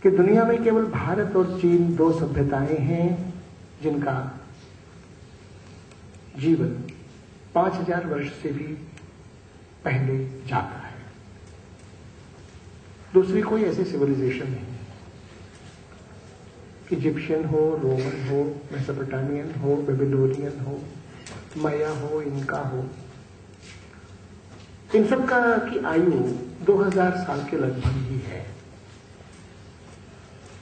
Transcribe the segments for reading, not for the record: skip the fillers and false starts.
कि दुनिया में केवल भारत और चीन दो सभ्यताएं हैं जिनका जीवन 5000 वर्ष से भी पहले जाता है। दूसरी कोई ऐसी सिविलाइजेशन नहीं कि इजिप्शियन हो, रोमन हो, मेसोपोटामियन हो, बेबीलोनियन हो, माया हो, इनका हो। इन सब का की आयु 2000 साल के लगभग ही है।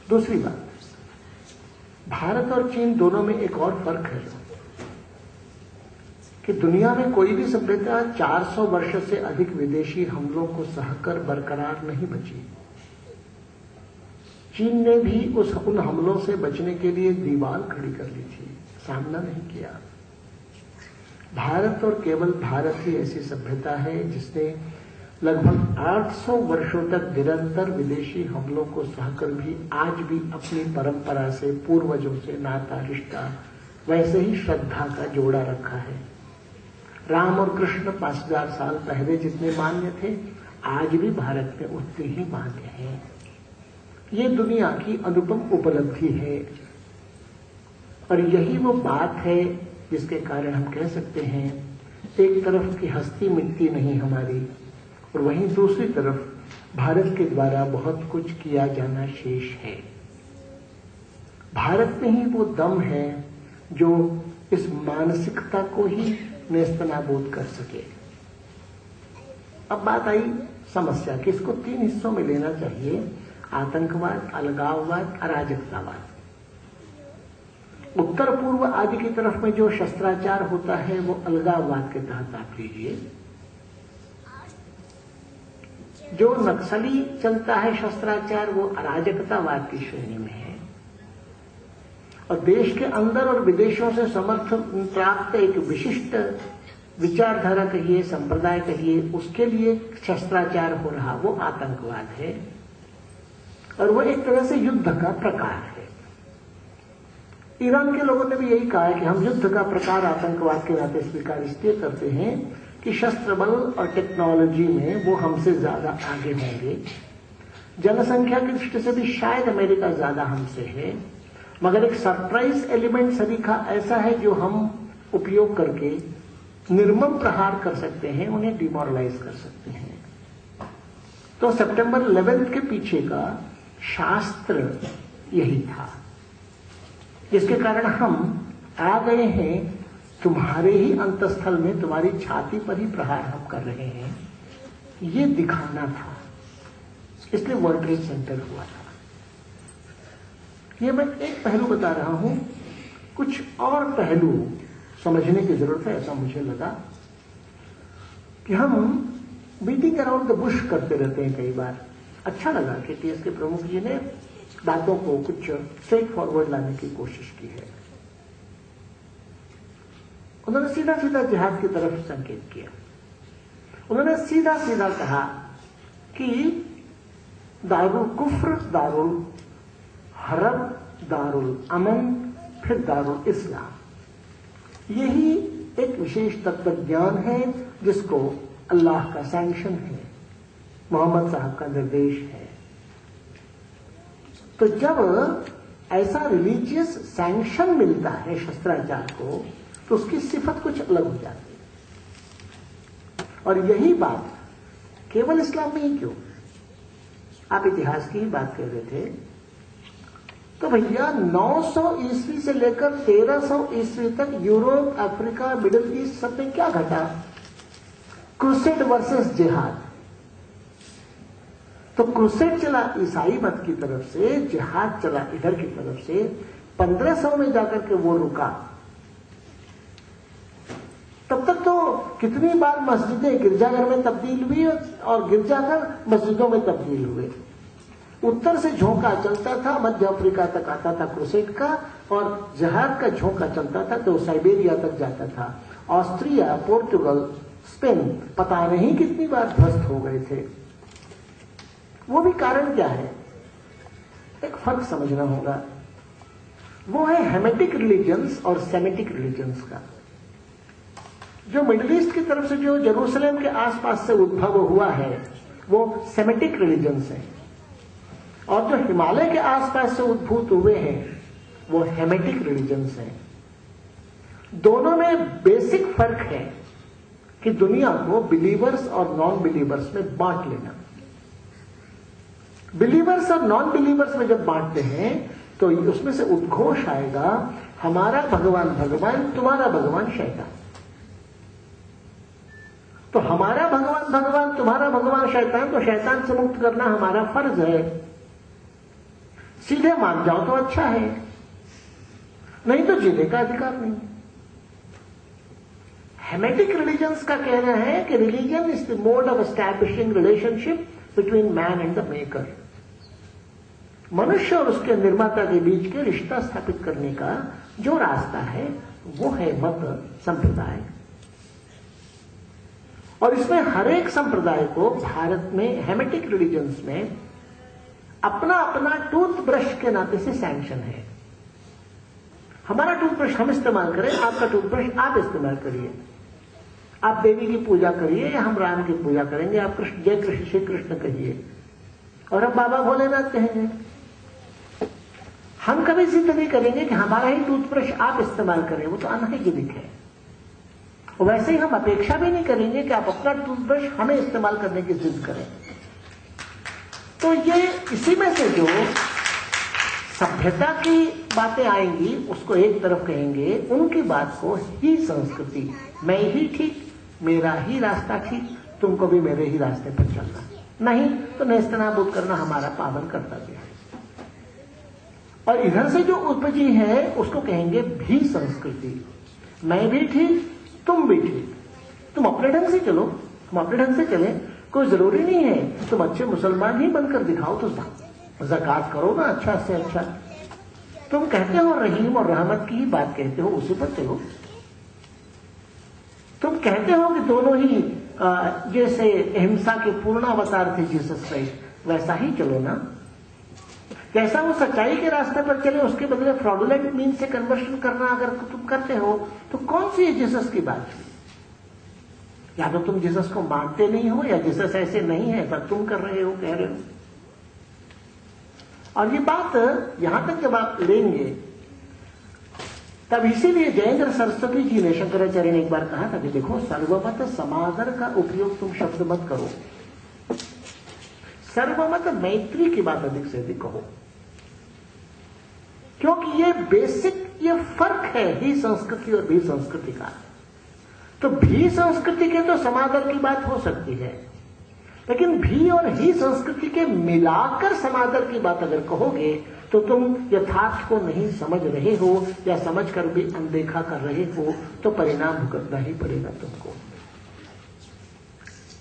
दूसरी बात, भारत और चीन दोनों में एक और फर्क है कि दुनिया में कोई भी सभ्यता 400 वर्ष से अधिक विदेशी हमलों को सहकर बरकरार नहीं बची। चीन ने भी उन हमलों से बचने के लिए दीवार खड़ी कर ली थी, सामना नहीं किया। भारत और केवल भारत ही ऐसी सभ्यता है जिसने लगभग 800 वर्षों तक निरंतर विदेशी हमलों को सहकर भी आज भी अपनी परंपरा से, पूर्वजों से नाता रिश्ता, वैसे ही श्रद्धा का जोड़ा रखा है। राम और कृष्ण 5000 साल पहले जितने मान्य थे, आज भी भारत में उतने ही मान्य हैं। ये दुनिया की अनुपम उपलब्धि है और यही वो बात है जिसके कारण हम कह सकते हैं एक तरफ की हस्ती मिटती नहीं हमारी, और वहीं दूसरी तरफ भारत के द्वारा बहुत कुछ किया जाना शेष है। भारत में ही वो दम है जो इस मानसिकता को ही नेस्तनाबूद कर सके। अब बात आई समस्या कि इसको 3 हिस्सों में लेना चाहिए: आतंकवाद, अलगाववाद, अराजकतावाद। उत्तर पूर्व आदि की तरफ में जो शस्त्राचार होता है वो अलगाववाद के तहत आप लीजिए। जो नक्सली चलता है शस्त्राचार वो अराजकतावाद की श्रेणी में है। और देश के अंदर और विदेशों से समर्थन प्राप्त एक विशिष्ट विचारधारा कहिए, संप्रदाय कहिए, उसके लिए शस्त्राचार हो रहा वो आतंकवाद है और वो एक तरह से युद्ध का प्रकार है। ईरान के लोगों ने भी यही कहा है कि हम युद्ध का प्रकार आतंकवाद के नाते स्वीकार इसलिए करते हैं कि शस्त्र बल और टेक्नोलॉजी में वो हमसे ज्यादा आगे होंगे। जनसंख्या की दृष्टि से भी शायद अमेरिका ज्यादा हमसे है, मगर एक सरप्राइज एलिमेंट सरीखा ऐसा है जो हम उपयोग करके निर्मम प्रहार कर सकते हैं, उन्हें डिमोरलाइज कर सकते हैं। तो सितंबर 11 के पीछे का शास्त्र यही था, जिसके कारण हम आ गए हैं तुम्हारे ही अंतस्थल में, तुम्हारी छाती पर ही प्रहार हम कर रहे हैं, ये दिखाना था। इसलिए वर्ल्ड ट्रेड सेंटर हुआ था। ये मैं एक पहलू बता रहा हूं, कुछ और पहलू समझने की जरूरत है। ऐसा मुझे लगा कि हम बीटिंग अराउंड द बुश करते रहते हैं कई बार। अच्छा लगा कि टीएस के प्रमुख जी ने बातों को कुछ स्ट्रेट फॉरवर्ड लाने की कोशिश की है। उन्होंने सीधा सीधा जिहाद की तरफ संकेत किया। उन्होंने सीधा सीधा कहा कि दारुल कुफ्र, दारुल हरब, दारुल अमन, फिर दारुल इस्लाम। यही एक विशेष तत्व ज्ञान है जिसको अल्लाह का सैंक्शन है, मोहम्मद साहब का निर्देश है। तो जब ऐसा रिलीजियस सैंक्शन मिलता है शस्त्राचार को, तो उसकी सिफत कुछ अलग हो जाती है। और यही बात केवल इस्लाम में ही क्यों, आप इतिहास की ही बात कर रहे थे, तो भैया 900 ईस्वी से लेकर 1300 ईस्वी तक यूरोप, अफ्रीका, मिडिल ईस्ट सब में क्या घटा? क्रूसेड वर्सेस जिहाद। तो क्रूसेड चला ईसाई मत की तरफ से, जिहाद चला इधर की तरफ से। 1500 में जाकर के वो रुका। तब तक तो कितनी बार मस्जिदें गिरजाघर में तब्दील हुई और गिरजाघर मस्जिदों में तब्दील हुए। उत्तर से झोंका चलता था, मध्य अफ्रीका तक आता था क्रूसेड का, और जिहाद का झोंका चलता था तो साइबेरिया तक जाता था। ऑस्ट्रिया, पोर्चुगल, स्पेन पता नहीं कितनी बार ध्वस्त हो गए थे। वो भी कारण क्या है? एक फर्क समझना होगा। वो है हेमेटिक रिलीजन्स और सेमेटिक रिलीजन्स का। जो मिडिल ईस्ट की तरफ से जो जेरूसलेम के आसपास से उद्भव हुआ है वो सेमेटिक रिलीजन्स है, और जो हिमालय के आसपास से उद्भूत हुए हैं वो हेमेटिक रिलीजन्स हैं। दोनों में बेसिक फर्क है कि दुनिया को बिलीवर्स और नॉन बिलीवर्स में बांट लेना। बिलीवर्स और नॉन बिलीवर्स में जब बांटते हैं तो उसमें से उद्घोष आएगा, हमारा भगवान भगवान, तुम्हारा भगवान शैतान। तो हमारा भगवान भगवान, तुम्हारा भगवान शैतान, तो शैतान से मुक्त करना हमारा फर्ज है। सीधे मान जाओ तो अच्छा है, नहीं तो जीने का अधिकार नहीं। हेमेटिक रिलीजन्स का कहना है कि religion is the mode of establishing relationship between man and the maker. मनुष्य और उसके निर्माता के बीच के रिश्ता स्थापित करने का जो रास्ता है वो है मत संप्रदाय। और इसमें हर एक संप्रदाय को भारत में हेमेटिक रिलीजन्स में अपना अपना टूथब्रश के नाते से सैंक्शन है। हमारा टूथब्रश हम इस्तेमाल करें, आपका टूथब्रश आप इस्तेमाल करिए। आप देवी की पूजा करिए या हम राम की पूजा करेंगे, आप कृष्ण जय कृष्ण श्री कृष्ण कहिए और हम बाबा भोलेनाथ कहेंगे। हम कभी जिद नहीं करेंगे कि हमारा ही टूथब्रश आप इस्तेमाल करें, वो तो अनहाइजीनिक है। और वैसे ही हम अपेक्षा भी नहीं करेंगे कि आप अपना टूथब्रश हमें इस्तेमाल करने की जिद करें। तो ये इसी में से जो सभ्यता की बातें आएंगी उसको एक तरफ कहेंगे, उनकी बात को ही संस्कृति, मैं ही ठीक, मेरा ही रास्ता ठीक, तुमको भी मेरे ही रास्ते पर चलना, नहीं तो नेस्तनाबूद करना हमारा पावन कर्तव्य है। और इधर से जो उपजी है उसको कहेंगे भी संस्कृति, मैं भी ठीक, तुम भी ठीक, तुम अपने ढंग से चलो, हम अपने ढंग से चलें, कोई जरूरी नहीं है तुम अच्छे मुसलमान ही बनकर दिखाओ, तो ज़कात करो ना अच्छा से अच्छा। तुम कहते हो रहीम और रहमत की ही बात कहते हो, उसी पर चलो। तुम कहते हो कि दोनों ही जैसे अहिंसा के पूर्ण अवतार थे जीसस क्राइस्ट, वैसा ही चलो ना। कैसा वो सच्चाई के रास्ते पर चले, उसके बदले फ्रॉडुलेंट मीन से कन्वर्शन करना अगर तुम करते हो तो कौन सी जीसस की बात है? या तो तुम जीसस को मानते नहीं हो या जीसस ऐसे नहीं है पर तुम कर रहे हो, कह रहे हो। और ये बात यहां तक जब आप लेंगे तब इसीलिए जयेंद्र सरस्वती जी ने, शंकराचार्य ने एक बार कहा था कि देखो सर्वमत समादर का उपयोग तुम शब्द मत करो, सर्वमत मैत्री की बात अधिक से अधिक कहो, क्योंकि ये बेसिक ये फर्क है ही संस्कृति और भी संस्कृति का। तो भी संस्कृति के तो समादर की बात हो सकती है, लेकिन भी और ही संस्कृति के मिलाकर समादर की बात अगर कहोगे तो तुम यथार्थ को नहीं समझ रहे हो या समझकर भी अनदेखा कर रहे हो, तो परिणाम भुगतना ही पड़ेगा तुमको।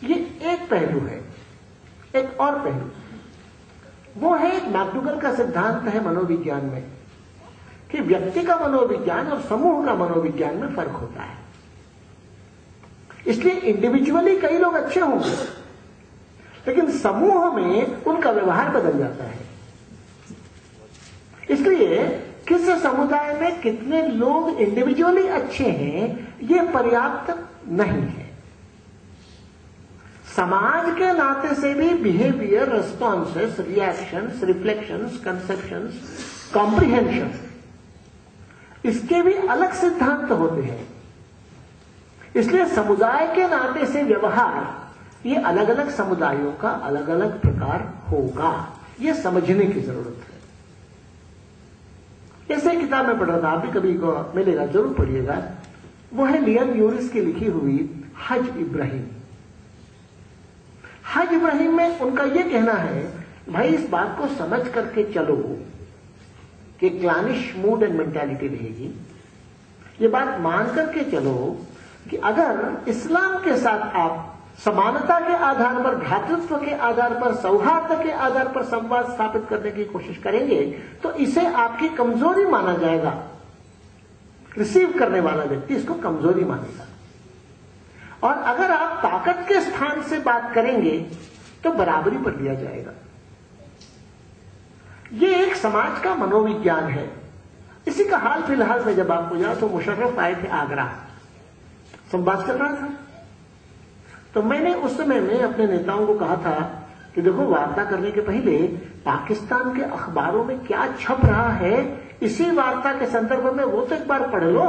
ये एक पहलू है। एक और पहलू वो है, मैकडूगल का सिद्धांत है मनोविज्ञान में कि व्यक्ति का मनोविज्ञान और समूह का मनोविज्ञान में फर्क होता है। इसलिए इंडिविजुअली कई लोग अच्छे होंगे, लेकिन समूह में उनका व्यवहार बदल जाता है। इसलिए किस समुदाय में कितने लोग इंडिविजुअली अच्छे हैं यह पर्याप्त नहीं है। समाज के नाते से भी behaviour, responses, reactions, reflections, conceptions, comprehension, इसके भी अलग सिद्धांत होते हैं। इसलिए समुदाय के नाते से व्यवहार ये अलग अलग समुदायों का अलग अलग प्रकार होगा, ये समझने की जरूरत है। जैसे किताब में पढ़ रहा था, आप भी कभी को मिलेगा, जरूर पढ़िएगा, वो है लियन यूरिस की लिखी हुई हज इब्राहिम। हज इब्राहिम में उनका यह कहना है, भाई इस बात को समझ करके चलो कि क्लानिश मूड एंड मेंटालिटी रहेगी। ये बात मान करके चलो कि अगर इस्लाम के साथ आप समानता के आधार पर, भ्रातृत्व के आधार पर, सौहार्द के आधार पर संवाद स्थापित करने की कोशिश करेंगे तो इसे आपकी कमजोरी माना जाएगा। रिसीव करने वाला व्यक्ति इसको कमजोरी मानेगा। और अगर आप ताकत के स्थान से बात करेंगे तो बराबरी पर लिया जाएगा। ये एक समाज का मनोविज्ञान है। इसी का हाल फिलहाल में जब आपको याद तो मुशर्रफ आए थे आगरा, संवाद चल रहा था, तो मैंने उस समय में अपने नेताओं को कहा था कि देखो वार्ता करने के पहले पाकिस्तान के अखबारों में क्या छप रहा है, इसी वार्ता के संदर्भ में वो तो एक बार पढ़ लो।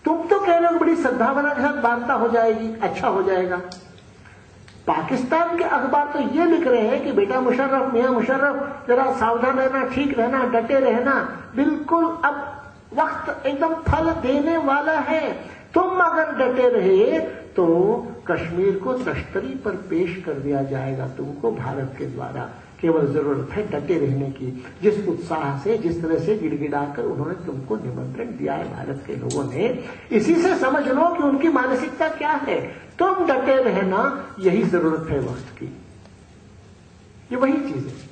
तुम तो कह रहे हो बड़ी सद्भावना के साथ वार्ता हो जाएगी, अच्छा हो जाएगा। पाकिस्तान के अखबार तो ये लिख रहे हैं कि बेटा मुशर्रफ, मियां मुशर्रफ, जरा सावधान रहना, ठीक रहना, डटे रहना, बिल्कुल अब वक्त एकदम फल देने वाला है। तुम अगर डटे रहे तो कश्मीर को तश्तरी पर पेश कर दिया जाएगा तुमको भारत के द्वारा। केवल जरूरत है डटे रहने की। जिस उत्साह से, जिस तरह से गिड़गिड़ाकर उन्होंने तुमको निमंत्रण दिया है भारत के लोगों ने, इसी से समझ लो कि उनकी मानसिकता क्या है। तुम डटे रहना, यही जरूरत है वक्त की। ये वही चीज है।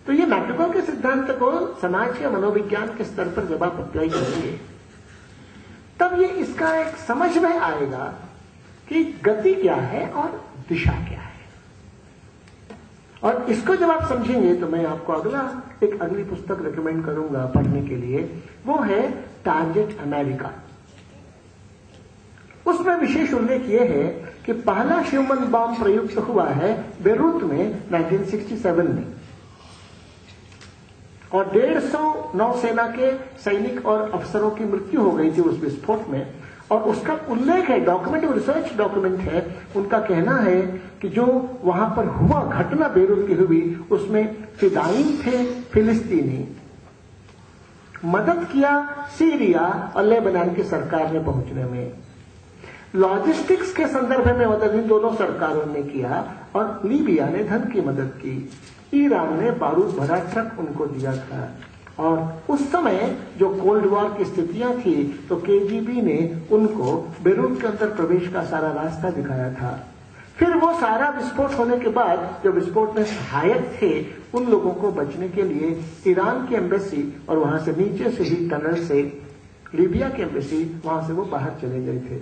तो ये नाटकों के सिद्धांत को समाज के मनोविज्ञान के स्तर पर जब आप अप्लाई करेंगे तब ये इसका एक समझ में आएगा कि गति क्या है और दिशा क्या है। और इसको जब आप समझेंगे तो मैं आपको अगली पुस्तक रिकमेंड करूंगा पढ़ने के लिए। वो है टारगेट अमेरिका। उसमें विशेष उल्लेख ये है कि पहला ह्यूमन बॉम्ब प्रयुक्त हुआ है बेरूत में 1967 में, और 150 नौसेना के सैनिक और अफसरों की मृत्यु हो गई थी उस विस्फोट में। और उसका उल्लेख है, डॉक्यूमेंट, रिसर्च डॉक्यूमेंट है। उनका कहना है कि जो वहां पर हुआ घटना बेरूत की हुई, उसमें फिदायीन थे फिलिस्तीनी, मदद किया सीरिया और लेबनान की सरकार ने पहुंचने में, लॉजिस्टिक्स के संदर्भ में मदद इन दोनों सरकारों ने किया, और लीबिया ने धन की मदद की, ईरान ने बारूद भरा ट्रक उनको दिया था। और उस समय जो कोल्ड वॉर की स्थितियां थी तो केजीबी ने उनको बेरूत के अंदर प्रवेश का सारा रास्ता दिखाया था। फिर वो सारा विस्फोट होने के बाद जो विस्फोट में सहायक थे उन लोगों को बचने के लिए ईरान की एम्बेसी और वहां से नीचे से ही टनल से लीबिया की एम्बेसी, वहां से वो बाहर चले गए थे।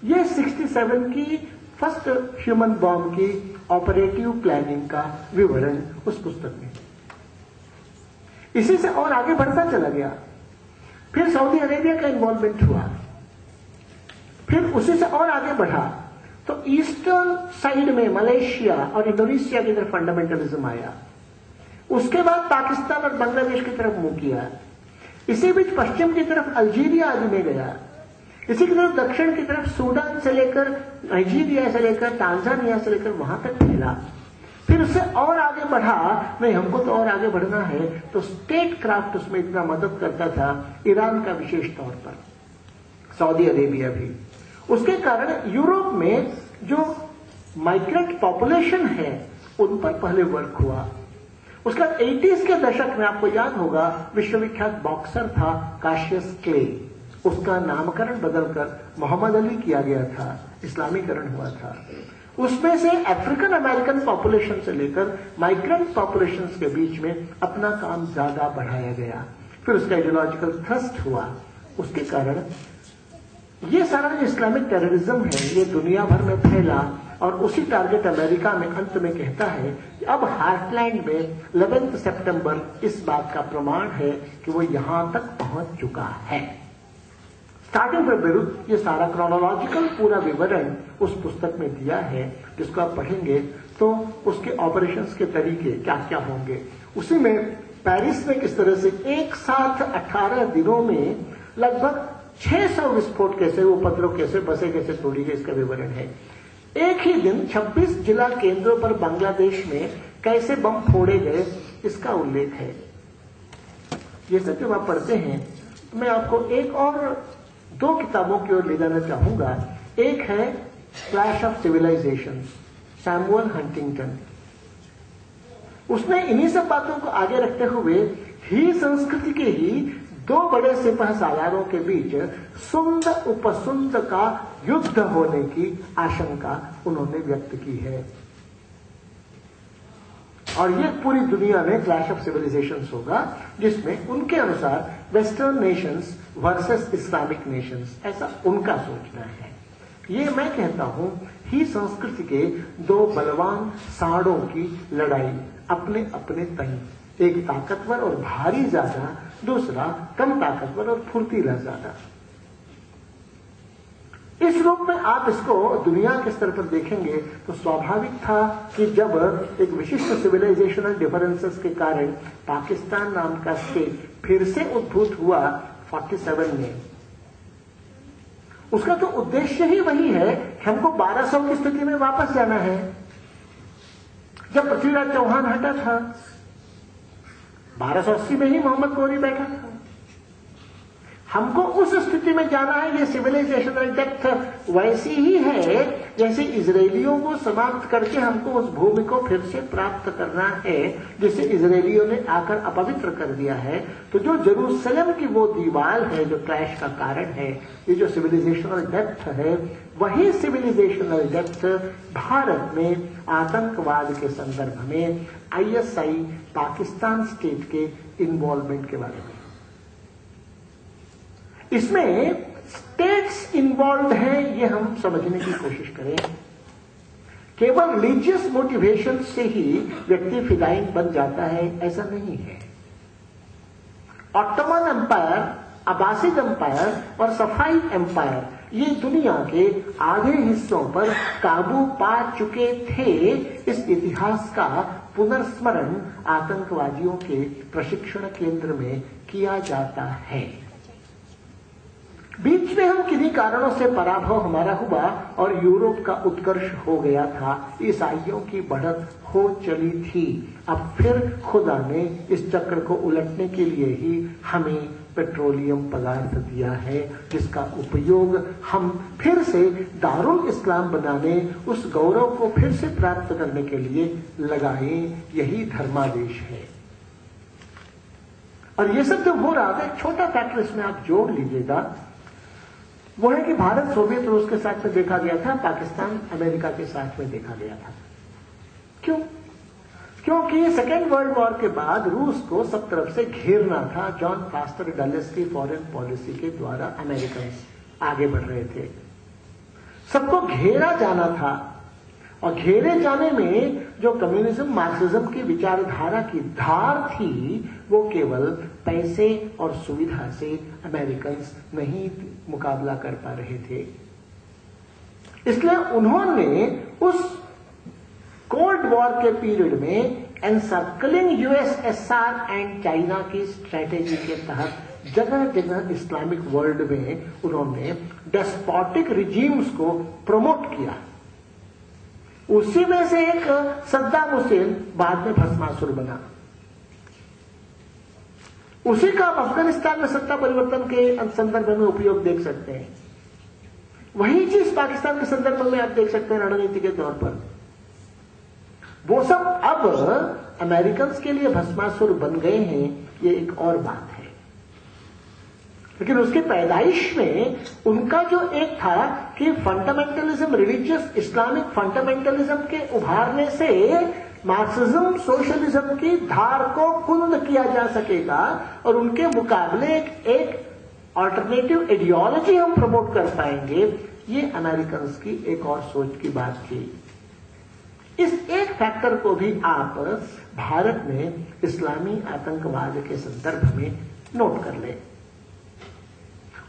ये 67 की फर्स्ट ह्यूमन बॉम्ब की ऑपरेटिव प्लानिंग का विवरण उस पुस्तक में। इसी से और आगे बढ़ता चला गया। फिर सऊदी अरेबिया का इन्वॉल्वमेंट हुआ, फिर उसी से और आगे बढ़ा तो ईस्टर्न साइड में मलेशिया और इंडोनेशिया की तरफ फंडामेंटलिज्म आया। उसके बाद पाकिस्तान और बांग्लादेश की तरफ मुंह किया। इसी बीच पश्चिम की तरफ अल्जीरिया आदि में गया। इसी की तरफ दक्षिण की तरफ सूडान से लेकर नाइजीरिया से लेकर तांजानिया से लेकर वहां तक फैला। फिर उससे और आगे बढ़ा, नहीं हमको तो और आगे बढ़ना है, तो स्टेट क्राफ्ट उसमें इतना मदद करता था, ईरान का विशेष तौर पर, सऊदी अरेबिया भी। उसके कारण यूरोप में जो माइग्रेंट पॉपुलेशन है उन पर पहले वर्क हुआ। उसका 80s के दशक में आपको याद होगा विश्वविख्यात बॉक्सर था काशियस क्ले, उसका नामकरण बदलकर मोहम्मद अली किया गया था, इस्लामीकरण हुआ था। उसमें से अफ्रीकन अमेरिकन पॉपुलेशन से लेकर माइग्रेंट पॉपुलेशन के बीच में अपना काम ज्यादा बढ़ाया गया। फिर उसका आइडियोलॉजिकल थ्रस्ट हुआ। उसके कारण ये सारा जो इस्लामिक टेररिज्म है ये दुनिया भर में फैला, और उसी टारगेट अमेरिका में अंत में कहता है कि अब हार्टलैंड में 11 सितंबर इस बात का प्रमाण है कि वो यहां तक पहुंच चुका है। स्टार्टिंग फ्रॉम बेरूत, ये सारा क्रोनोलॉजिकल पूरा विवरण उस पुस्तक में दिया है, जिसको आप पढ़ेंगे तो उसके ऑपरेशंस के तरीके क्या क्या होंगे। उसी में पेरिस में किस तरह से एक साथ 18 दिनों में लगभग 600 विस्फोट कैसे, उपद्रव कैसे, बसें कैसे तोड़ी गई, इसका विवरण है। एक ही दिन 26 जिला केंद्रों पर बांग्लादेश में कैसे बम फोड़े गए, इसका उल्लेख है। ये सब जब आप पढ़ते हैं तो मैं आपको एक और 2 किताबों की ओर ले जाना चाहूंगा। एक है clash of civilisations, Samuel Huntington. उसने इन्हीं सब बातों को आगे रखते हुए ही संस्कृति के ही 2 बड़े सिपह सालारों के बीच सुंद उपसुंद का युद्ध होने की आशंका उन्होंने व्यक्त की है। और ये पूरी दुनिया में क्लैश ऑफ सिविलाइजेशंस होगा, जिसमें उनके अनुसार western Nations versus Islamic Nations, ऐसा उनका सोचना है। ये मैं कहता हूं ही संस्कृति के 2 बलवान साड़ों की लड़ाई, अपने अपने तय, एक ताकतवर और भारी ज्यादा, दूसरा कम ताकतवर और फुर्तीला ज्यादा। इस रूप में आप इसको दुनिया के स्तर पर देखेंगे तो स्वाभाविक था कि जब एक विशिष्ट सिविलाइजेशनल डिफरेंसेस के कारण पाकिस्तान नाम का स्टेट फिर से उद्भूत हुआ 47 में, उसका तो उद्देश्य ही वही है कि हमको 1200 की स्थिति में वापस जाना है, जब पृथ्वीराज चौहान हटा था। 1280 में ही मोहम्मद गौरी बैठा था। हमको उस स्थिति में जाना है। ये सिविलाइजेशनल डेप्थ वैसी ही है जैसे इजरायलियों को समाप्त करके हमको उस भूमि को फिर से प्राप्त करना है जिसे इजरायलियों ने आकर अपवित्र कर दिया है। तो जो जेरूसलम की वो दीवार है जो क्रैश का कारण है, ये जो सिविलाइजेशनल डेप्थ है, वही सिविलाइजेशनल डेप्थ भारत में आतंकवाद के संदर्भ में ISI पाकिस्तान स्टेट के इन्वॉल्वमेंट के बारे में। इसमें स्टेट्स इन्वॉल्व हैं, ये हम समझने की कोशिश करें। केवल रिलीजियस मोटिवेशन से ही व्यक्ति फिदाइन बन जाता है, ऐसा नहीं है। ऑटोमन एम्पायर, अब्बासिद एम्पायर और सफाई एम्पायर, ये दुनिया के आधे हिस्सों पर काबू पा चुके थे। इस इतिहास का पुनर्स्मरण आतंकवादियों के प्रशिक्षण केंद्र में किया जाता है। बीच में हम किन्हीं कारणों से पराभव हमारा हुआ और यूरोप का उत्कर्ष हो गया था, ईसाइयों की बढ़त हो चली थी। अब फिर खुदा ने इस चक्र को उलटने के लिए ही हमें पेट्रोलियम पदार्थ दिया है, जिसका उपयोग हम फिर से दारुल इस्लाम बनाने, उस गौरव को फिर से प्राप्त करने के लिए लगाएं। यही धर्मादेश है। और ये सब जो हो रहा था, एक छोटा फैक्टर इसमें आप जोड़ लीजिएगा, वो है कि भारत सोवियत रूस के साथ में देखा गया था, पाकिस्तान अमेरिका के साथ में देखा गया था। क्यों? क्योंकि सेकेंड वर्ल्ड वॉर के बाद रूस को सब तरफ से घेरना था। जॉन फास्टर डलेस की फॉरेन पॉलिसी के द्वारा अमेरिकन आगे बढ़ रहे थे, सबको घेरा जाना था। और घेरे जाने में जो कम्युनिज्म मार्क्सिज्म की विचारधारा की धार थी, वो केवल पैसे और सुविधा से अमेरिकन नहीं मुकाबला कर पा रहे थे। इसलिए उन्होंने उस कोल्ड वॉर के पीरियड में एनसर्कलिंग यूएसएसआर एंड चाइना की स्ट्रेटेजी के तहत जगह जगह इस्लामिक वर्ल्ड में उन्होंने डेस्पोटिक रिजीम्स को प्रमोट किया। उसी में से एक सद्दाम हुसैन बाद में भस्मासुर बना। उसी का अफगानिस्तान में सत्ता परिवर्तन के संदर्भ में उपयोग देख सकते हैं। वही चीज पाकिस्तान के संदर्भ में आप देख सकते हैं रणनीति के तौर पर। वो सब अब अमेरिकन के लिए भस्मासुर बन गए हैं, ये एक और बात है। लेकिन उसकी पैदाइश में उनका जो एक था कि फंडामेंटलिज्म, रिलीजियस इस्लामिक फंडामेंटलिज्म के उभारने से मार्क्सिज्म सोशलिज्म की धार को कुंद किया जा सकेगा और उनके मुकाबले एक अल्टरनेटिव आइडियोलॉजी हम प्रमोट कर पाएंगे। ये अमेरिकन की एक और सोच की बात थी। इस एक फैक्टर को भी आप भारत में इस्लामी आतंकवाद के संदर्भ में नोट कर लें।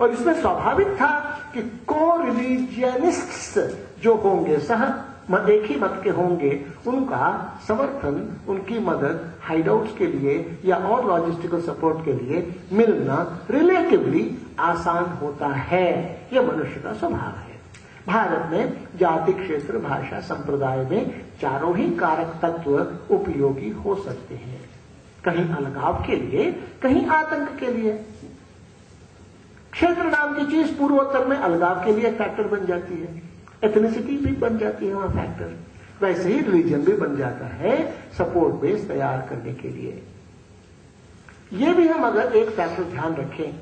और इसमें स्वाभाविक था कि को रिलीजियनिस्ट्स जो होंगे, एक ही मत के होंगे, उनका समर्थन, उनकी मदद हाइडआउट्स के लिए या और लॉजिस्टिकल सपोर्ट के लिए मिलना रिलेटिवली आसान होता है। यह मनुष्य का स्वभाव है। भारत में जाति, क्षेत्र, भाषा, संप्रदाय में चारों ही कारक तत्व उपयोगी हो सकते हैं, कहीं अलगाव के लिए, कहीं आतंक के लिए। क्षेत्र नाम की चीज पूर्वोत्तर में अलगाव के लिए फैक्टर बन जाती है, एथनिसिटी भी बन जाती है वहां फैक्टर। वैसे ही रिलीजन भी बन जाता है सपोर्ट बेस तैयार करने के लिए। यह भी हम अगर एक फैक्टर ध्यान रखें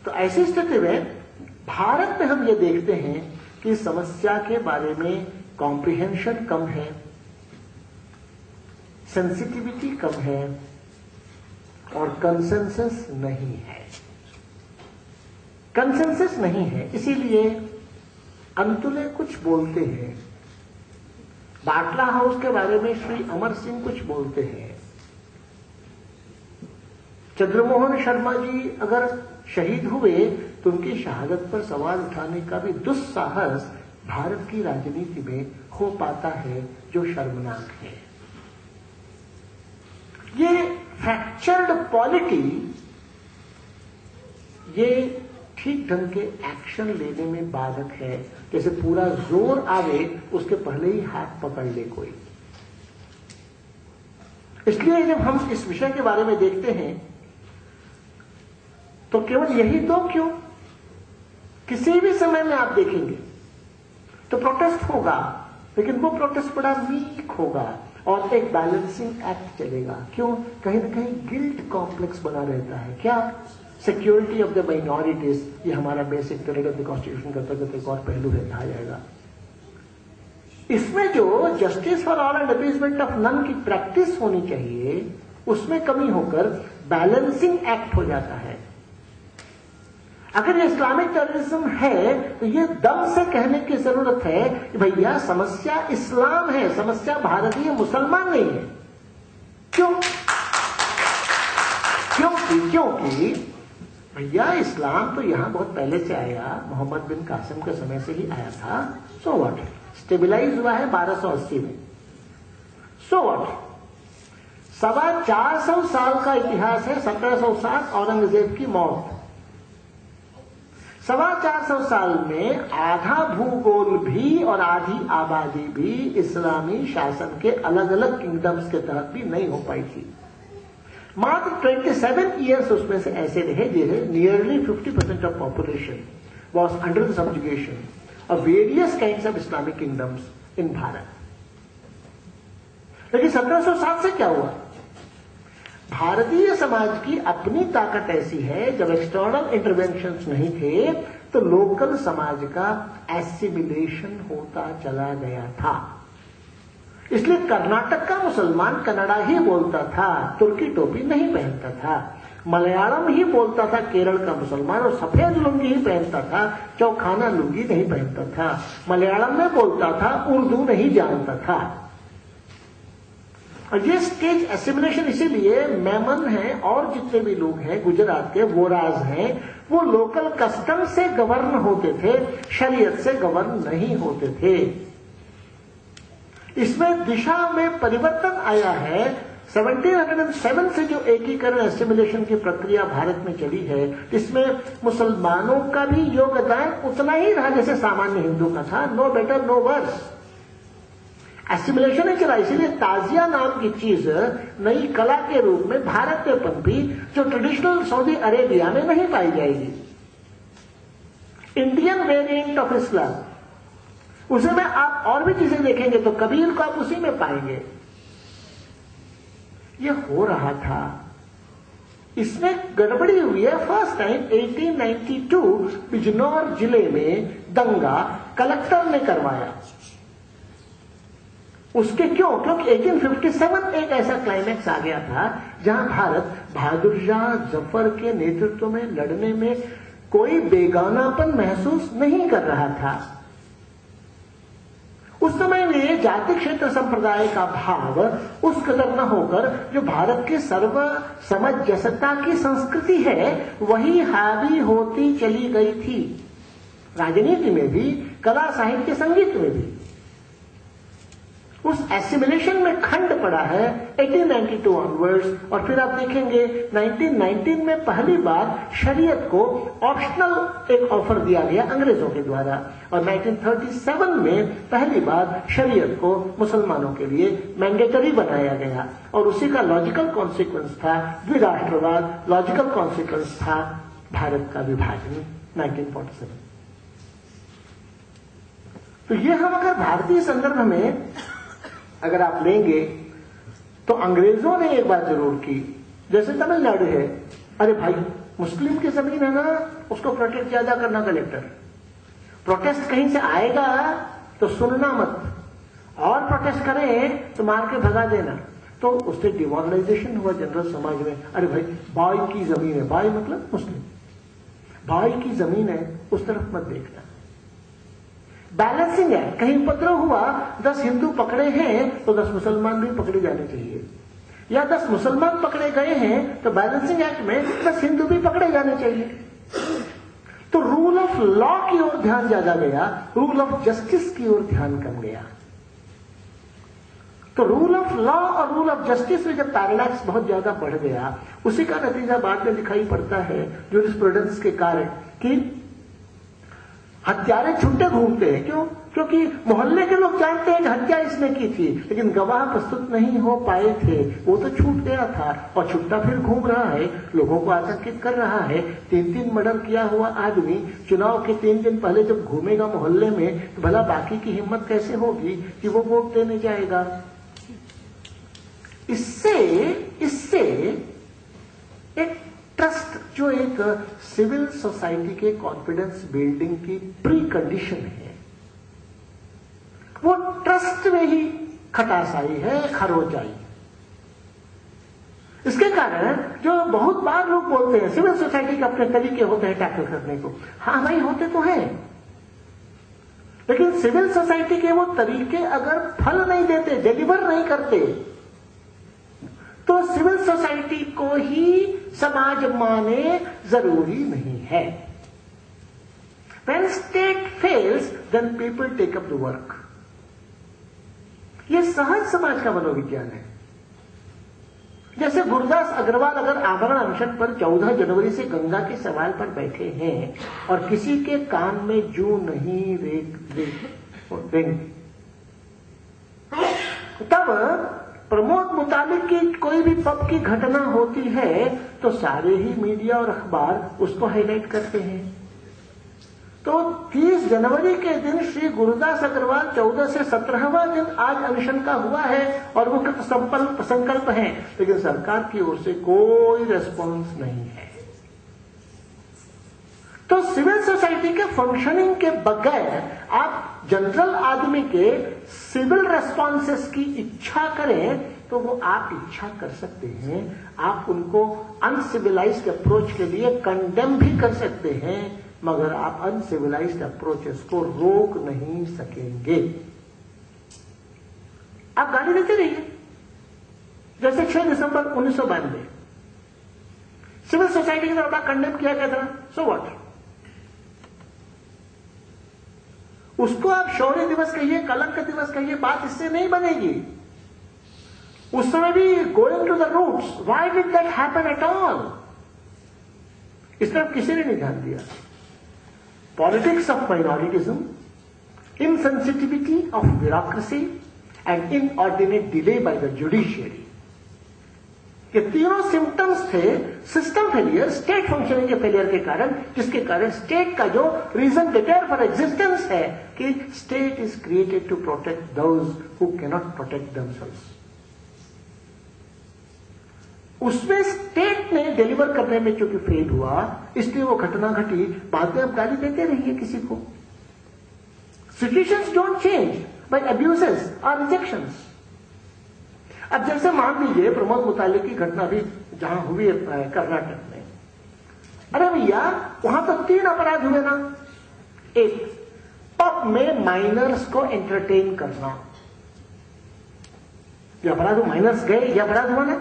तो ऐसी स्थिति में भारत में हम ये देखते हैं कि समस्या के बारे में कॉम्प्रिहेंशन कम है, सेंसिटिविटी कम है और कंसेंसस नहीं है। कंसेंसस नहीं है, इसीलिए अंतुले कुछ बोलते हैं। बाटला हाउस के बारे में श्री अमर सिंह कुछ बोलते हैं। चंद्रमोहन शर्मा जी अगर शहीद हुए तो उनकी शहादत पर सवाल उठाने का भी दुस्साहस भारत की राजनीति में हो पाता है, जो शर्मनाक है। ये फ्रैक्चर्ड पॉलिटी, ये ठीक ढंग के एक्शन लेने में बाधक है। जैसे पूरा जोर आवे उसके पहले ही हाथ पकड़ ले कोई। इसलिए जब हम इस विषय के बारे में देखते हैं तो केवल यही तो क्यों, किसी भी समय में आप देखेंगे तो प्रोटेस्ट होगा, लेकिन वो प्रोटेस्ट बड़ा वीक होगा और एक बैलेंसिंग एक्ट चलेगा। क्यों? कहीं ना कहीं गिल्ट कॉम्प्लेक्स बना रहता है। क्या? सिक्योरिटी ऑफ द माइनॉरिटीज, ये हमारा basic Tenet of the constitution का अंतर्गत एक और पहलू है, कहा जाएगा। इसमें जो justice for all and appeasement of none की प्रैक्टिस होनी चाहिए, उसमें कमी होकर बैलेंसिंग एक्ट हो जाता है। अगर ये इस्लामिक टेररिज्म है तो ये दम से कहने की जरूरत है कि भैया समस्या इस्लाम है, समस्या भारतीय मुसलमान नहीं है। क्यों? क्योंकि भैया इस्लाम तो यहां बहुत पहले से आया, मोहम्मद बिन कासिम के समय से ही आया था। So what? स्टेबलाइज हुआ है 1280 में। So what? 425 साल का इतिहास है। 1760 औरंगजेब की मौत। 425 साल में आधा भूगोल भी और आधी आबादी भी इस्लामी शासन के अलग अलग किंगडम्स के तहत भी नहीं हो पाई थी। मात्र 27 ईयर्स उसमें से ऐसे रहे जिन्हें nearly 50% of population was under the subjugation of various kinds of Islamic kingdoms in Bharat. लेकिन 1707 से क्या हुआ? भारतीय समाज की अपनी ताकत ऐसी है, जब एक्सटर्नल इंटरवेंशंस नहीं थे तो लोकल समाज का एसिमिलेशन होता चला गया था। इसलिए कर्नाटक का मुसलमान कन्नड़ा ही बोलता था, तुर्की टोपी नहीं पहनता था। मलयालम ही बोलता था केरल का मुसलमान, और सफेद लुंगी ही पहनता था, चौखाना लुंगी नहीं पहनता था। मलयालम में बोलता था, उर्दू नहीं जानता था। और ये स्टेज एसिमिलेशन इसीलिए मेमन है और जितने भी लोग हैं गुजरात के, वोराज हैं, वो लोकल कस्टम से गवर्न होते थे, शरीयत से गवर्न नहीं होते थे। इसमें दिशा में परिवर्तन आया है। 1707 से जो एकीकरण एसिमिलेशन की प्रक्रिया भारत में चली है, इसमें मुसलमानों का भी योगदान उतना ही रहा जैसे सामान्य हिंदू का था। No better no worse, assimilation ही चला। इसीलिए ताजिया नाम की चीज नई कला के रूप में भारत में पनपी, जो ट्रेडिशनल सऊदी अरेबिया में नहीं पाई जाएगी। इंडियन वेरिएंट ऑफ इस्लाम, उसे में आप और भी चीजें देखेंगे तो कबीर को आप उसी में पाएंगे। यह हो रहा था, इसमें गड़बड़ी हुई है। फर्स्ट टाइम 1892 बिजनौर जिले में दंगा कलेक्टर ने करवाया। उसके क्यों? क्योंकि 1857 एक ऐसा क्लाइमैक्स आ गया था जहां भारत बहादुर शाह जफर के नेतृत्व में लड़ने में कोई बेगानापन महसूस नहीं कर रहा था। उस समय में जाति क्षेत्र संप्रदाय का भाव उस कदर न होकर जो भारत की सर्व समंजसता की संस्कृति है वही हावी होती चली गई थी, राजनीति में भी, कला साहित्य संगीत में भी। उस एसिमिलेशन में खंड पड़ा है 1892 ऑनवर्ड्स। और फिर आप देखेंगे 1919 में पहली बार शरीयत को ऑप्शनल एक ऑफर दिया गया अंग्रेजों के द्वारा, और 1937 में पहली बार शरीयत को मुसलमानों के लिए मैंडेटरी बनाया गया। और उसी का लॉजिकल कॉन्सिक्वेंस था द्विराष्ट्रवाद, लॉजिकल कॉन्सिक्वेंस था भारत का विभाजन 1947। तो ये हम अगर भारतीय संदर्भ में अगर आप लेंगे तो अंग्रेजों ने एक बात जरूर की, जैसे तमिलनाडु है, अरे भाई मुस्लिम की जमीन है ना, उसको प्रोटेक्ट ज्यादा करना कलेक्टर। प्रोटेस्ट कहीं से आएगा तो सुनना मत, और प्रोटेस्ट करें तो मार के भगा देना। तो उससे डिमोरलाइजेशन हुआ जनरल समाज में। अरे भाई भाई की जमीन है, भाई मतलब मुस्लिम, भाई की जमीन है, उस तरफ मत देखना। बैलेंसिंग है, कहीं उपद्रव हुआ, 10 हिंदू पकड़े हैं तो 10 मुसलमान भी पकड़े जाने चाहिए। या 10 मुसलमान पकड़े गए हैं तो बैलेंसिंग एक्ट में 10 हिंदू भी पकड़े जाने चाहिए। तो रूल ऑफ लॉ की ओर ध्यान ज्यादा गया, रूल ऑफ जस्टिस की ओर ध्यान कम गया। तो रूल ऑफ लॉ और रूल ऑफ जस्टिस में जब पैराडॉक्स बहुत ज्यादा बढ़ गया, उसी का नतीजा बाद में दिखाई पड़ता है जूरिस्प्रूडेंस के कारण कि हत्यारे छुट्टे घूमते हैं। क्यों? क्योंकि मोहल्ले के लोग जानते हैं कि हत्या इसने की थी, लेकिन गवाह प्रस्तुत नहीं हो पाए थे, वो तो छूट गया था और छुट्टा फिर घूम रहा है, लोगों को आतंकित कर रहा है। 3 मर्डर किया हुआ आदमी चुनाव के 3 दिन पहले जब घूमेगा मोहल्ले में, तो भला बाकी की हिम्मत कैसे होगी कि वो वोट देने जाएगा। इससे एक ट्रस्ट, जो एक सिविल सोसाइटी के कॉन्फिडेंस बिल्डिंग की प्री कंडीशन है, वो ट्रस्ट में ही खटास आई है, खरोच आई। इसके कारण जो बहुत बार लोग बोलते हैं सिविल सोसाइटी के अपने तरीके होते हैं टैकल करने को, हाँ भाई होते तो हैं, लेकिन सिविल सोसाइटी के वो तरीके अगर फल नहीं देते, डिलीवर नहीं करते, तो सिविल सोसाइटी को ही समाज माने जरूरी नहीं है। When state fails, then people take up the work. ये सहज समाज का मनोविज्ञान है। जैसे गुरुदास अग्रवाल अगर आमरण अनशन पर 14 जनवरी से गंगा के सवाल पर बैठे हैं और किसी के कान में जू नहीं रेंगे, तब प्रमोद मुतालिक की कोई भी पब की घटना होती है तो सारे ही मीडिया और अखबार उसको हाईलाइट करते हैं। तो 30 जनवरी के दिन श्री गुरुदास अग्रवाल 14 से 17वां दिन आज अनशन का हुआ है और वो संकल्प है, लेकिन सरकार की ओर से कोई रेस्पॉन्स नहीं है। तो सिविल सोसाइटी के फंक्शनिंग के बगैर आप जनरल आदमी के सिविल रेस्पॉन्सेस की इच्छा करें तो वो आप इच्छा कर सकते हैं। आप उनको अनसिविलाइज्ड अप्रोच के लिए कंडेम भी कर सकते हैं, मगर आप अनसिविलाइज्ड अप्रोचेस को रोक नहीं सकेंगे। आप गाली देते रहिए। जैसे 6 दिसंबर 1992 सिविल सोसाइटी की तरफ कंडेम किया गया था, सो व्हाट? उसको आप शौर्य दिवस कहिए, कलंक दिवस कहिए, बात इससे नहीं बनेगी। उस समय भी going to the roots, why did that happen at all, इस तरफ किसी ने नहीं ध्यान दिया। Politics of minoritism, insensitivity of bureaucracy and inordinate delay by the judiciary, ये तीनों सिम्टम्स थे सिस्टम फेलियर, स्टेट फंक्शनिंग के फेलियर के कारण, जिसके कारण स्टेट का जो रीजन डिटेयर फॉर एग्जिस्टेंस है कि state is created to protect those who can not protect themselves, उसमें स्टेट ने डिलीवर करने में चूंकि फेल हुआ, इसलिए वो घटना घटी। बाद में आप गाली देते रहिए किसी को। Situations don't change bye abuses और रिजेक्शंस। अब जैसे मान लीजिए प्रमोद मुतालिक की घटना भी जहां हुई है कर्नाटक में, अरे भैया वहां तो 3 अपराध हुए ना। एक, पब में माइनर्स को एंटरटेन करना, ये अपराध, माइनर्स गए, ये अपराध हुआ ना।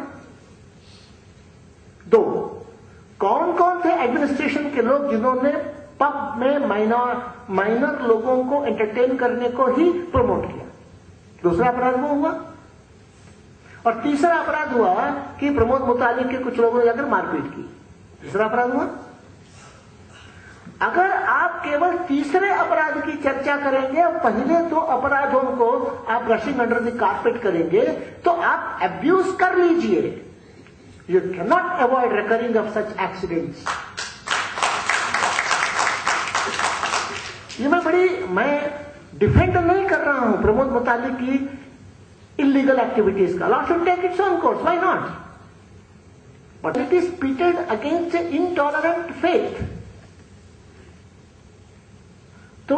2, कौन कौन थे एडमिनिस्ट्रेशन के लोग जिन्होंने पब में माइनर लोगों को एंटरटेन करने को ही प्रमोट किया। दूसरा अपराध वो हुआ। और तीसरा अपराध हुआ कि प्रमोद मुतालिक के कुछ लोगों ने जाकर मारपीट की। तीसरा अपराध हुआ। अगर आप केवल तीसरे अपराध की चर्चा करेंगे और पहले 2 अपराधों को आप ब्रशिंग अंडर द कारपेट करेंगे तो आप अब्यूज कर लीजिए। You cannot avoid recurring of such accidents. ये मैं डिफेंड नहीं कर रहा हूं प्रमोद मुतालिक की इलीगल एक्टिविटीज का। Law should take its own course, why not? But it is pitted against an intolerant faith. तो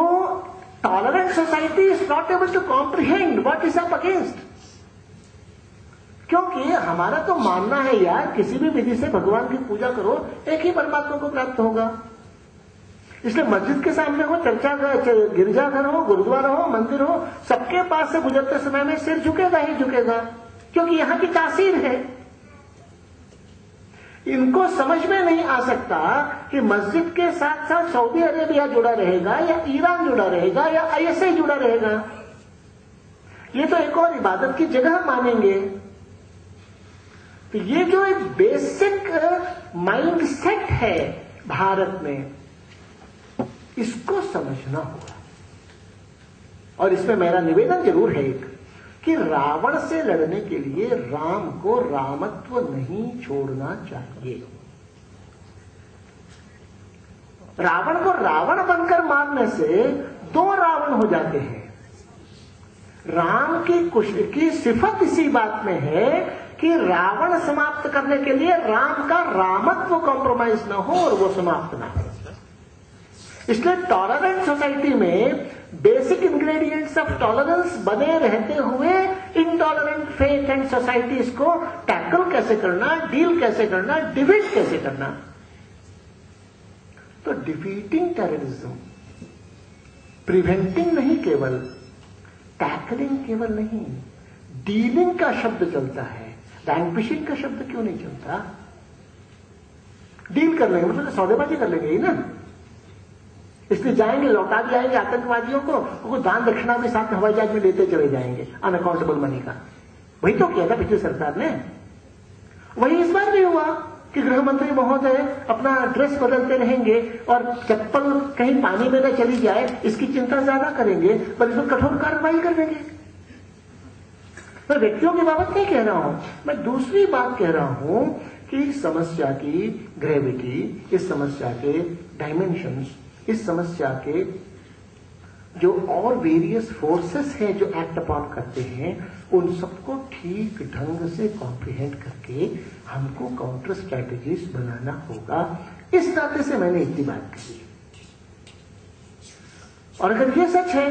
tolerant society is not able to comprehend what is up against. क्योंकि हमारा तो मानना है यार, किसी भी विधि से भगवान की पूजा करो, एक ही परमात्मा को प्राप्त होगा। इसलिए मस्जिद के सामने हो, गिरजाघर हो, गुरुद्वारा हो, मंदिर हो, सबके पास से गुजरते समय में सिर झुकेगा ही झुकेगा, क्योंकि यहां की तासीर है। इनको समझ में नहीं आ सकता कि मस्जिद के साथ साथ सऊदी अरेबिया जुड़ा रहेगा या ईरान जुड़ा रहेगा या आईएसआई जुड़ा रहेगा। ये तो एक और इबादत की जगह मानेंगे। तो ये जो एक बेसिक माइंडसेट है भारत में, इसको समझना होगा। और इसमें मेरा निवेदन जरूर है एक, कि रावण से लड़ने के लिए राम को रामत्व नहीं छोड़ना चाहिए। रावण को रावण बनकर मारने से दो रावण हो जाते हैं। राम की सिफत इसी बात में है कि रावण समाप्त करने के लिए राम का रामत्व कॉम्प्रोमाइज ना हो और वो समाप्त ना हो। इसलिए टॉलरेंट सोसाइटी में बेसिक इंग्रेडिएंट्स ऑफ टॉलरेंस बने रहते हुए इनटॉलरेंट फेथ एंड सोसाइटीज को टैकल कैसे करना, डील कैसे करना, डिफीट कैसे करना। तो डिफीटिंग टेररिज्म, प्रिवेंटिंग नहीं केवल, टैकलिंग केवल नहीं, डीलिंग का शब्द चलता है, वैंक्विशिंग का शब्द क्यों नहीं चलता? डील कर लेंगे मतलब सौदेबाजी कर लेंगे ही ना। इसलिए जाएंगे, लौटा भी आएंगे आतंकवादियों को दान दक्षिणा भी साथ में हवाई जहाज में लेते चले जाएंगे अनअकाउंटेबल मनी का। वही तो किया था पिछली सरकार ने। वही इस बार भी हुआ कि गृह मंत्री महोदय अपना ड्रेस बदलते रहेंगे और चप्पल कहीं पानी में न चली जाए इसकी चिंता ज्यादा करेंगे, पर इसमें कठोर कार्रवाई कर देंगे। मैं व्यक्तियों की बाबत नहीं कह रहा हूं, मैं दूसरी बात कह रहा हूं कि समस्या की ग्रेविटी, इस समस्या के डायमेंशंस, इस समस्या के जो और वेरियस फोर्सेस हैं जो एक्ट अपॉन करते हैं, उन सबको ठीक ढंग से कॉम्प्रिहेंड करके हमको काउंटर स्ट्रैटेजीज बनाना होगा। इस नाते से मैंने इतनी बात कही। और अगर ये सच है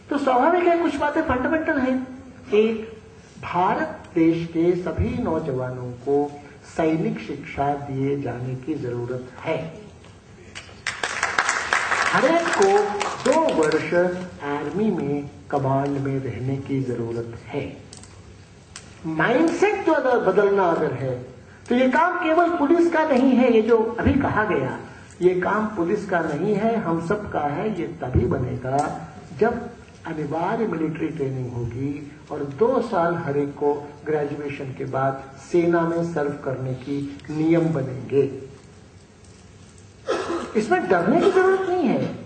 तो स्वाभाविक है कुछ बातें फंडामेंटल हैं। एक, भारत देश के सभी नौजवानों को सैनिक शिक्षा दिए जाने की जरूरत है। हरेक को 2 वर्ष आर्मी में कमांड में रहने की जरूरत है। माइंडसेट जो अगर बदलना अगर है तो ये काम केवल पुलिस का नहीं है। ये जो अभी कहा गया, ये काम पुलिस का नहीं है, हम सब का है। ये तभी बनेगा जब अनिवार्य मिलिट्री ट्रेनिंग होगी और 2 साल हरेक को ग्रेजुएशन के बाद सेना में सर्व करने की नियम बनेंगे। इसमें डरने की जरूरत नहीं है।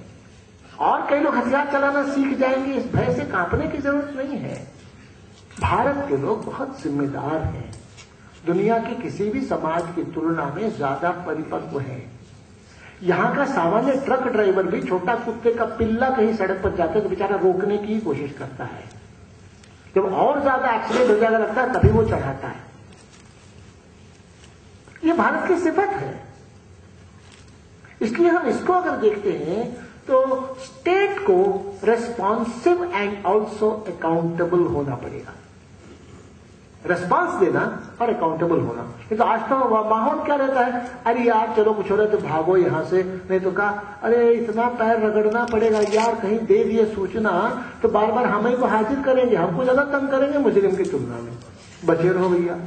और कई लोग हथियार चलाना सीख जाएंगे, इस भय से कांपने की जरूरत नहीं है। भारत के लोग बहुत जिम्मेदार हैं, दुनिया के किसी भी समाज की तुलना में ज्यादा परिपक्व हैं। यहां का सामान्य ट्रक ड्राइवर भी छोटा कुत्ते का पिल्ला कहीं सड़क पर जाते तो बेचारा रोकने की कोशिश करता है। जब और ज्यादा एक्सीडेंट हो जाएगा लगता है तभी वो चढ़ाता है। ये भारत की सिफत है। इसलिए हम इसको अगर देखते हैं तो स्टेट को रेस्पॉन्सिव एंड ऑल्सो अकाउंटेबल होना पड़ेगा। रेस्पॉन्स देना और अकाउंटेबल होना। नहीं तो आज तो माहौल क्या रहता है, अरे यार चलो कुछ हो रहा है तो भागो यहां से, नहीं तो कहा अरे इतना पैर रगड़ना पड़ेगा यार, कहीं दे दिए सूचना तो बार बार हमें को हाजिर करेंगे, हमको ज्यादा तंग करेंगे मुजरिम की तुलना में। बचे रहो भैया।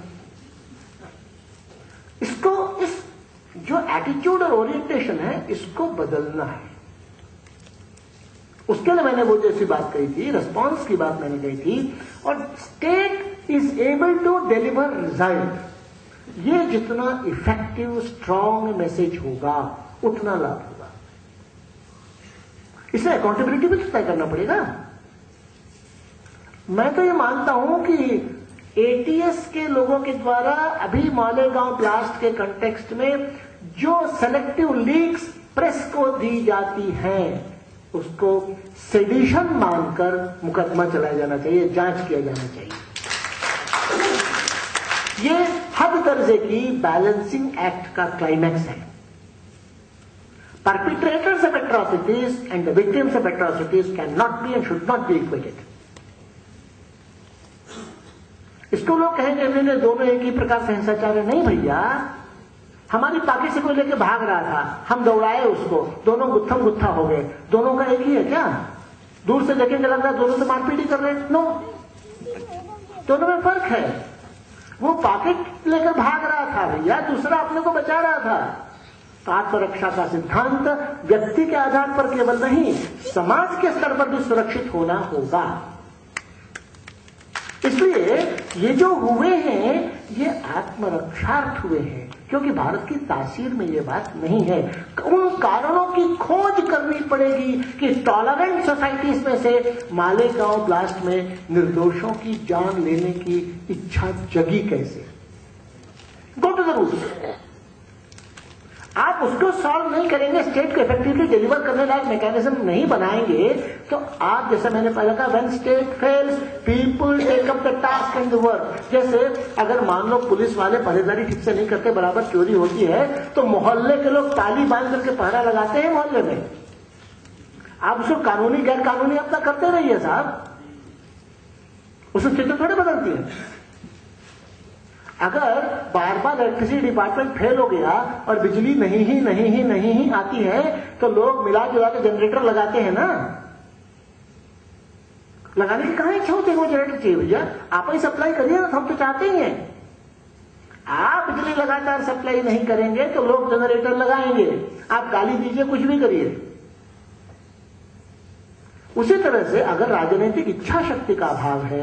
इसको, इस जो एटीट्यूड और ओरिएंटेशन है, इसको बदलना है। उसके लिए मैंने वो जैसी बात कही थी, रिस्पॉन्स की बात मैंने कही थी। और state is able to deliver result, ये जितना इफेक्टिव स्ट्रांग मैसेज होगा उतना लाभ होगा। इसे अकाउंटेबिलिटी भी तो तय करना पड़ेगा। मैं तो ये मानता हूं कि एटीएस के लोगों के द्वारा अभी मालेगांव ब्लास्ट के कंटेक्स्ट में जो सेलेक्टिव लीक्स प्रेस को दी जाती हैं उसको सेडिशन मानकर मुकदमा चलाया जाना चाहिए, जांच किया जाना चाहिए। ये हद दर्जे की बैलेंसिंग एक्ट का क्लाइमैक्स है। Perpetrators of atrocities and the victims of atrocities can not be and should not be equated. इसको लोग कहेंगे मैंने दोनों एक ही प्रकार से हिंसाचार है। नहीं भैया, हमारी पार्टी से कोई लेके भाग रहा था, हम दौड़ाए उसको, दोनों गुत्थम गुत्था हो गए, दोनों का एक ही है क्या? दूर से देखेंगे लग रहा है दोनों से मारपीट ही कर रहे हैं। नो, दोनों में फर्क है। वो पॉकेट लेकर भाग रहा था भैया, दूसरा अपने को बचा रहा था। तो आत्मरक्षा का सिद्धांत व्यक्ति के आधार पर केवल नहीं, समाज के स्तर पर भी सुरक्षित होना होगा। इसलिए ये जो हुए हैं ये आत्मरक्षार्थ हुए हैं, क्योंकि भारत की तासीर में ये बात नहीं है। उन कारणों की खोज करनी पड़ेगी कि टॉलरेंट सोसाइटीज में से मालेगांव ब्लास्ट में निर्दोषों की जान लेने की इच्छा जगी कैसे। Go to the root. आप उसको सॉल्व नहीं करेंगे, स्टेट को इफेक्टिवली डिलीवर करने लायक मैकेनिज्म नहीं बनाएंगे, तो आप, जैसे मैंने पहले कहा, when state fails people take up the task and the work. जैसे अगर मान लो पुलिस वाले पहरेदारी ठीक से नहीं करते, बराबर चोरी होती है, तो मोहल्ले के लोग ताली बांध करके पहरा लगाते हैं मोहल्ले में। आप उसको कानूनी गैर कानूनी अपना करते रहिए साहब, उसको स्थिति थोड़ी बदलती है। अगर बार बार इलेक्ट्रिसिटी डिपार्टमेंट फेल हो गया और बिजली नहीं ही आती है, तो लोग मिला जुला के जनरेटर लगाते हैं ना। लगाने की कहां इच्छा होती है? वो जनरेटर चाहिए भैया, आप ही सप्लाई करिए ना, हम तो चाहते ही हैं। आप बिजली लगातार सप्लाई नहीं करेंगे तो लोग जनरेटर लगाएंगे, आप गाली दीजिए, कुछ भी करिए। उसी तरह से अगर राजनीतिक इच्छा शक्ति का अभाव है,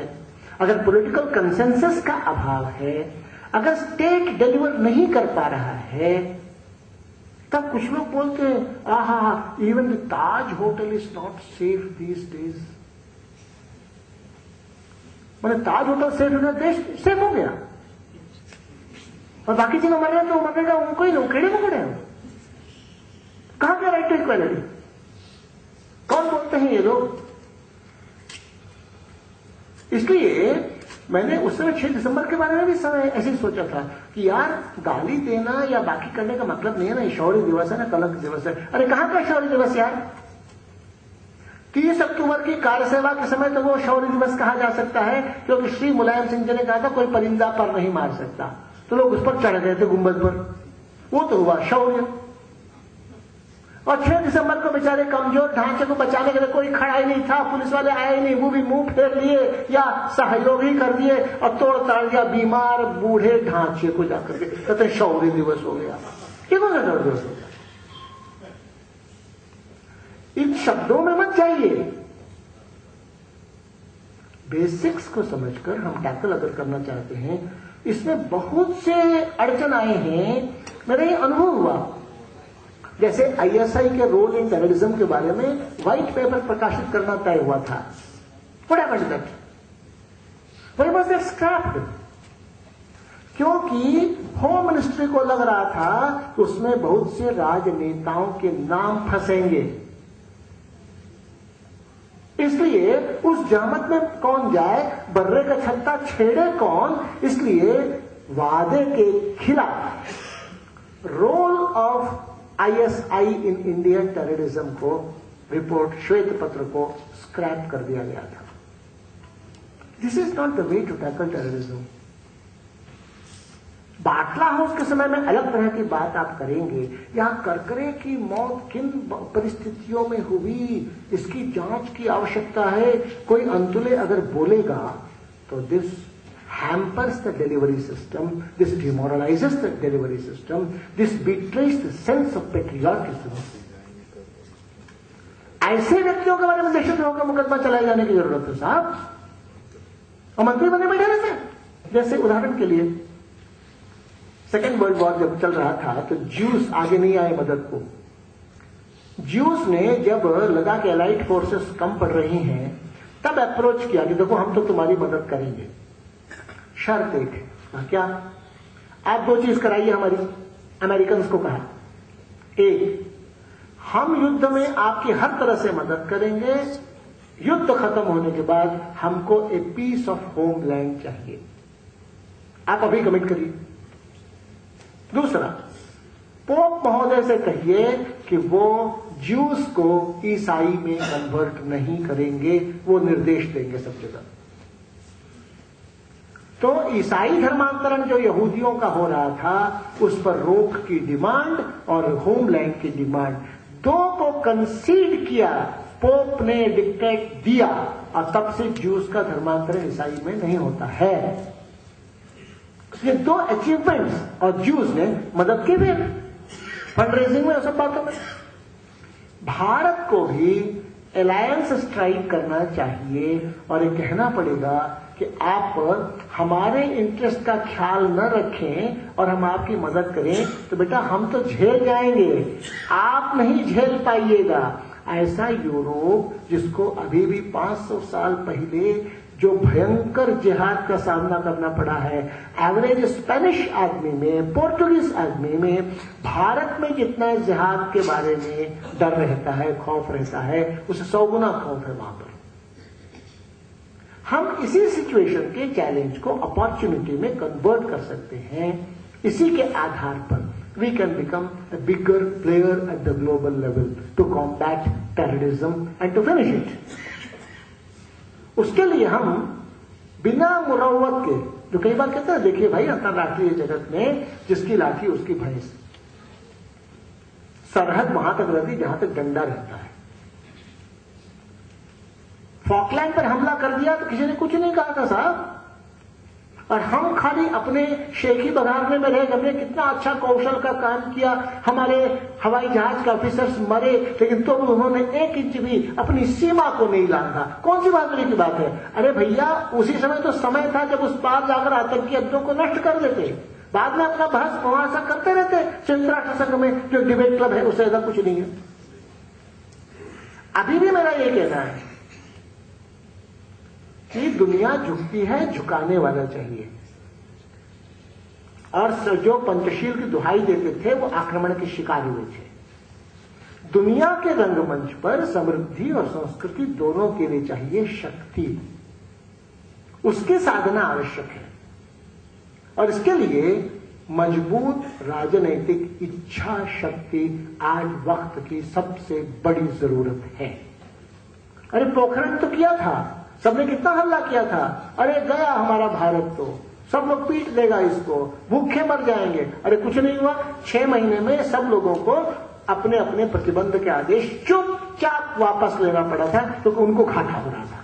अगर पॉलिटिकल कंसेंसस का अभाव है, अगर स्टेट डिलीवर नहीं कर पा रहा है, तब कुछ लोग बोलते हैं आहा, even the Taj hotel is not safe these days. मैंने ताज होटल सेफ होना, देश सेफ हो गया, और बाकी चीजें मर रहे हैं तो मरने का उनको ही लोग कीड़े पकड़े हैं। कहां गया राइट टू इक्वालिटी? कौन बोलते हैं ये लोग? इसलिए मैंने उस समय 6 दिसंबर के बारे में भी समय ऐसे ही सोचा था कि यार गाली देना या बाकी करने का मतलब नहीं है ना, शौर्य दिवस है ना, कलंक दिवस है। अरे कहां का शौर्य दिवस यार? 30 अक्टूबर की कार्य सेवा के समय तो वो शौर्य दिवस कहा जा सकता है, क्योंकि श्री मुलायम सिंह जी ने कहा था कोई परिंदा पर नहीं मार सकता, तो लोग उस पर चढ़ गए थे गुंबद पर, वो तो हुआ शौर्य। और 6 दिसंबर को बेचारे कमजोर ढांचे को बचाने के लिए कोई खड़ा ही नहीं था, पुलिस वाले आए नहीं, वो भी मुंह फेर लिए या सहयोग ही कर दिए और तोड़ ताड़ दिया बीमार बूढ़े ढांचे को जाकर के, कहते शौर्य दिवस हो गया। ये कौन सा शौर्य दिवस हो गया? इन शब्दों में मत जाइए, बेसिक्स को समझकर हम टैकल अगर करना चाहते हैं। इसमें बहुत से अड़चन आए हैं, मेरा ये अनुभव हुआ। जैसे आईएसआई के रोल इन टेररिज्म के बारे में व्हाइट पेपर प्रकाशित करना तय हुआ था। What happened to that? Why was that scrapped? क्योंकि होम मिनिस्ट्री को लग रहा था कि उसमें बहुत से राजनेताओं के नाम फंसेंगे, इसलिए उस जहमत में कौन जाए, बर्रे का छत्ता छेड़े कौन। इसलिए वादे के खिलाफ role of ISI in Indian terrorism को रिपोर्ट, श्वेत पत्र को स्क्रैप कर दिया गया था। This is not the way to tackle terrorism. Batla House के समय में अलग तरह की बात आप करेंगे, यहां करकरे की मौत किन परिस्थितियों में हुई इसकी जांच की आवश्यकता है। कोई अंतुले अगर बोलेगा तो this hampers the delivery system, this demoralizes the delivery system, this betrays the sense of patriotism. ऐसे व्यक्तियों के बारे में देशद्रोह का मुकदमा चलाए जाने की जरूरत है साहब, और मंत्री बने बैठे रहते हैं। जैसे उदाहरण के लिए सेकेंड वर्ल्ड वॉर जब चल रहा था तो ज्यूस आगे नहीं आए मदद को। ज्यूस ने जब लगा कि एलाइड फोर्सेस कम पड़ रही हैं, तब अप्रोच किया कि देखो हम तो तुम्हारी मदद करेंगे, शर्त एक है। क्या? आप 2 चीज कराइए हमारी। अमेरिकन को कहा, एक, हम युद्ध में आपकी हर तरह से मदद करेंगे, युद्ध खत्म होने के बाद हमको ए पीस ऑफ होमलैंड चाहिए, आप अभी कमिट करिए। दूसरा, पोप महोदय से कहिए कि वो ज्यूस को ईसाई में कन्वर्ट नहीं करेंगे, वो निर्देश देंगे सब जगह। तो ईसाई धर्मांतरण जो यहूदियों का हो रहा था उस पर रोक की डिमांड और होमलैंड की डिमांड, दो को कंसीड किया, पोप ने डिक्टेट दिया, और तब से ज्यूस का धर्मांतरण ईसाई में नहीं होता है। ये दो अचीवमेंट्स और ज्यूज ने मदद की भी फंड रेजिंग में और सब बातों में। भारत को भी अलायंस स्ट्राइक करना चाहिए और ये कहना पड़ेगा कि आप हमारे इंटरेस्ट का ख्याल न रखें और हम आपकी मदद करें तो बेटा हम तो झेल जाएंगे, आप नहीं झेल पाइएगा। ऐसा यूरोप जिसको अभी भी 500 साल पहले जो भयंकर जिहाद का सामना करना पड़ा है, एवरेज स्पेनिश आदमी में, पोर्टुगीज आदमी में, भारत में जितना जिहाद के बारे में डर रहता है, खौफ रहता है, उससे 100 गुना खौफ है वहां पर। हम इसी सिचुएशन के चैलेंज को अपॉर्चुनिटी में कन्वर्ट कर सकते हैं। इसी के आधार पर we can become a bigger player at the global level to combat terrorism and to finish it. उसके लिए हम बिना मुरव्वत के, जो कई बार कहते हैं देखिए भाई अंतरराष्ट्रीय जगत में जिसकी लाठी उसकी भैंस, सरहद वहां तक रहती जहां तक डंडा रहता है। फॉकलैंड पर हमला कर दिया तो किसी ने कुछ नहीं कहा था साहब, और हम खाली अपने शेखी बघारने में रहे। हमने कितना अच्छा कौशल का काम किया, हमारे हवाई जहाज के ऑफिसर्स मरे, लेकिन तो उन्होंने 1 इंच भी अपनी सीमा को नहीं लांघा। कौन सी बहादुरी की बात है? अरे भैया उसी समय तो समय था जब उस पार जाकर आतंकी अड्डों को नष्ट कर देते, बाद में अपना बहस मुहासा करते रहते। संयुक्त राष्ट्र संघ में जो डिबेट क्लब है उससे ज्यादा कुछ नहीं है। अभी भी मेरा ये कहना है कि दुनिया झुकती है, झुकाने वाला चाहिए। और जो पंचशील की दुहाई देते थे वो आक्रमण के शिकार हुए थे। दुनिया के रंगमंच पर समृद्धि और संस्कृति दोनों के लिए चाहिए शक्ति, उसकी साधना आवश्यक है। और इसके लिए मजबूत राजनैतिक इच्छा शक्ति आज वक्त की सबसे बड़ी जरूरत है। अरे पोखरण तो किया था, सबने कितना हल्ला किया था, अरे गया हमारा भारत, तो सब लोग पीट देगा इसको, भूखे मर जाएंगे। अरे कुछ नहीं हुआ, 6 महीने में सब लोगों को अपने अपने प्रतिबंध के आदेश चुपचाप वापस लेना पड़ा था, क्योंकि उनको घाटा हो रहा था।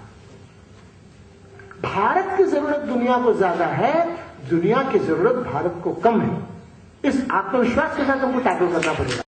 भारत की जरूरत दुनिया को ज्यादा है, दुनिया की जरूरत भारत को कम है। इस आत्मविश्वास के साथ हमको टैकल करना पड़ेगा।